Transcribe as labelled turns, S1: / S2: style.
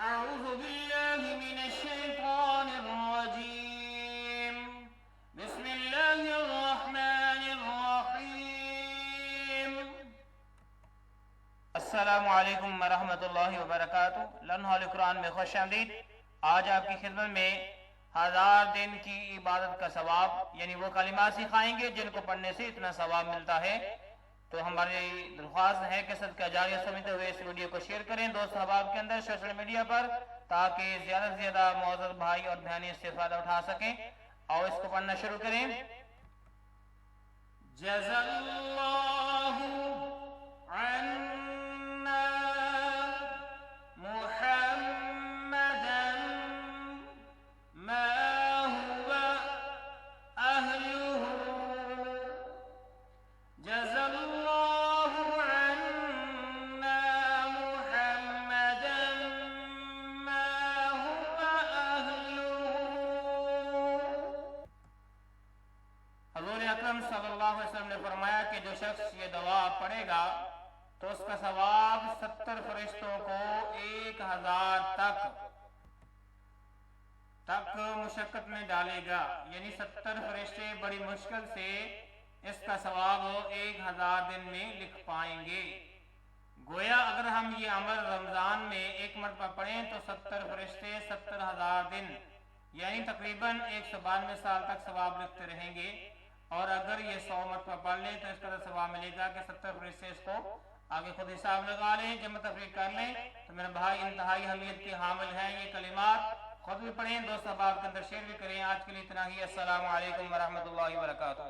S1: أعوذ بالله من الشيطان الرجيم. بسم الله الرحمن الرحيم. السلام علیکم ورحمۃ اللہ وبرکاتہ. لمحہ القرآن میں خوش آمدید. آج آپ کی خدمت میں 1000 دن کی عبادت کا ثواب یعنی وہ کلمات سکھائیں گے جن کو پڑھنے سے اتنا ثواب ملتا ہے. تو ہماری درخواست ہے کہ صدقہ جاریہ سمجھتے ہوئے اس ویڈیو کو شیئر کریں دوست احباب کے اندر سوشل میڈیا پر، تاکہ زیادہ سے زیادہ معزز بھائی اور بہنیں اس سے فائدہ اٹھا سکیں. اور اس کو پڑھنا شروع کریں. جزا اللہ عنا محمدا ما هو أهله. جزا الله عنا محمدا ما هو أهله. حضور اکرم صلی اللہ علیہ وسلم نے فرمایا کہ جو شخص یہ دعا پڑھے گا تو اس کا ثواب 70 فرشتوں کو 1000 تک مشقت میں ڈالے گا. یعنی 70 فرشتے بڑی مشکل سے اس کا ثواب 1000 دن میں لکھ پائیں گے. گویا اگر ہم یہ عمل رمضان میں ایک مرتبہ پڑھیں تو 70 فرشتے 70,000 دن یعنی تقریباً 192 سال تک ثواب لکھتے رہیں گے. اور اگر یہ 100 مرتبہ پڑھ لیں تو اس کا ثواب ملے گا کہ 70 فرشتے اس کو آگے خود حساب لگا لیں، جمع تفریق کر لیں. تو میرے بھائی انتہائی اہمیت کے حامل ہیں یہ کلمات. خود بھی پڑھیں، دوست احباب کے اندر شیئر بھی کریں. آج کے لیے اتنا ہی. السلام علیکم ورحمۃ اللہ وبرکاتہ.